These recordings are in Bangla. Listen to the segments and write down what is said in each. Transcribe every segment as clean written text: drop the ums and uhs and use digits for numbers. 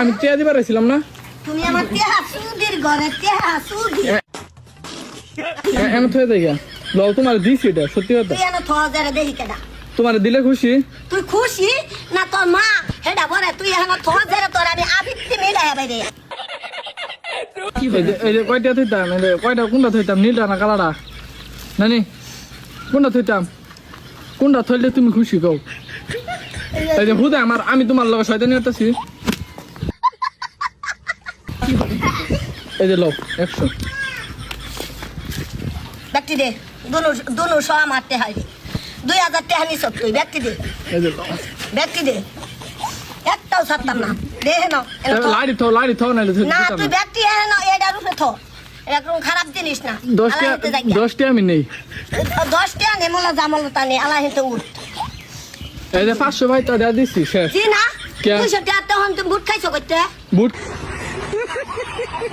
আমি টিয়া দিবার আইছিলাম না। তুমি আমার টিয়া সুদির ঘরে টিয়া সুদি এমন থয়ে দেয় লও তোমার দিছি এটা সত্যি কথা। তুই এনে থোয়া যারে দেখি কেডা তোমার দিলে খুশি? তুই খুশি না তোর মা হেডা বলে তুই এনে থোয়া যারে তোর আমি আবিত্তি মিলাই বাইরে এই যে কয়টা থইতাম, এই যে কয়টা কোনটা থইতাম, নীলটা না কালাটা? নানি কোনটা থইতাম? কোনটা থইলে তুমি খুশি কও? এই যে হুদা আমার, আমি তোমার লগে শয়তানি করতেছি। এই যে লও 100 ব্যক্তি দে দুনু সব মারতে হয় 2000 টাকা নিছ তুই ব্যক্তি দে এই যে লও ব্যক্তি দে একটাও ছাড়তাম না দে না লাড়ি থাও নাইলে না তুই ব্যক্তি এনে এটা রূপে থো এরকম খারাপ জিনিস না 10 টা আমি নেই 10 টাকা নেমলা জামলতা নে আলা হেতে উঠ এই যে 500 ভাই তো দেয়া দিছি শেষ। জি না 200 টাকা তখন তুমি বুট খাইছো কইতে বুট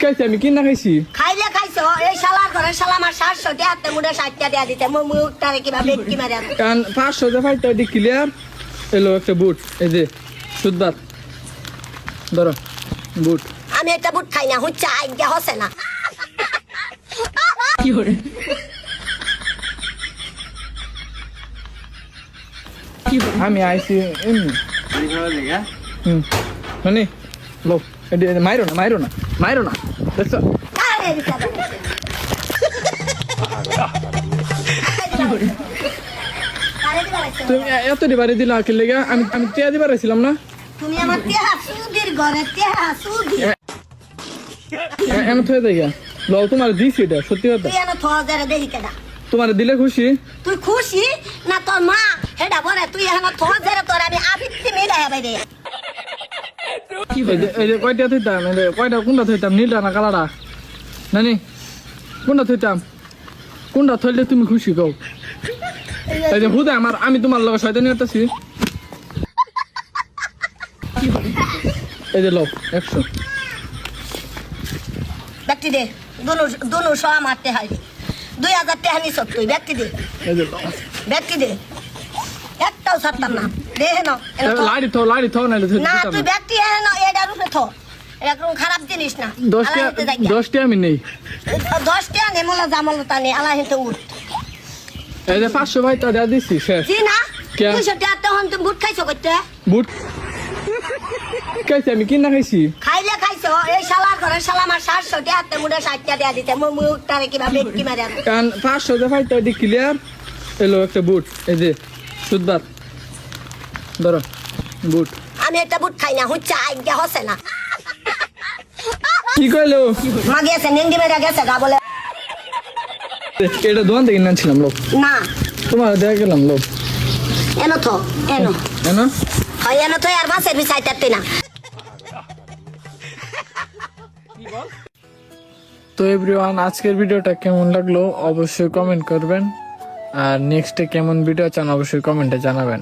খাইছি আমি, কি না খাইছি? খাইলে খাইছো এই শালার ঘরে শালা আমার 700 টাকা তে মুড়ে 60 টাকা দেয়া দিতে মুখটারে কিভাবে কি মারে কারণ 500 যে ভাই তো ক্লিয়ার এলো একটা বুট। এই যে সুদবাত ধরো বুট। আমি একটা বুট খাই না হুচ্চা আইগা হসে না কি করে আমি আইছি এমনি মানে লো মাইরো না দেখছো? আরে বিচারা আরে বিচারা তুমি এত দিবারে দিলা কি লেগা? আমি টিয়া দিবার আইছিলাম না। তুমি আমার টিয়া সুদির ঘরে টিয়া সুদি এমন থয়ে দেয় লও তোমার দিছি এটা সত্যি কথা। তুই এনে থোয়া যারে দেখি কেডা তোমার দিলে খুশি? তুই খুশি না তোর মা হেডা বলে তুই এনে থোয়া যারে তোর আমি আবিত্তি মিলাই বাইরে এই যে কয়টা থইতাম, এই যে কয়টা কোনটা থইতাম, নীলটা না কালাটা? নানি কোনটা থইতাম? কোনটা থইলে তুমি খুশি কও? এই যে হুদা আমার, আমি তোমার লগে শয়তানি করতেছি। এই যে লও 100 ব্যক্তি দে দুনু সব মারতে হয় 2000 টাকা নিছ তুই ব্যক্তি দে এই যে লও ব্যক্তি দে একটাও ছাড়তাম না দে না লাড়ি থাও নাইলে না তুই ব্যক্তি এনে এটা রূপে থো এরকম খারাপ জিনিস না 10 টা আমি নেই 10 টাকা নেমলা জামলতা নে আলা হেতে উঠ এই যে 500 ভাই তো দেয়া দিছি শেষ। জি না 200 টাকা তখন তুমি বুট খাইছো কইতে বুট খাইছি আমি, কি না খাইছি? খাইলে খাইছো এই শালার ঘরে শালা আমার 700 টাকা তে মুড়ে 60 টাকা দেয়া দিতে মুখটারে কিভাবে কি মারে কারণ 500 যে ভাই তো ক্লিয়ার এলো একটা বুট। এই যে সুদবাত ধরো বুট। আমি একটা বুট খাই না হুচ্চা আইগা হসে না কি কইলো? মা গেছে নেন্দি মেরা গেছে গা বলে এটা দোকান থেকে কিনছিলাম লোক, না তোমার দেয়া গেলাম লোক। এনো তো এনো এনো হয় এনো তো আর বাসের বিছাইতে না। তো এভরিওয়ান, আজকের ভিডিওটা কেমন লাগলো অবশ্যই কমেন্ট করবেন, আর নেক্সটে কেমন ভিডিও চান অবশ্যই কমেন্টে জানাবেন।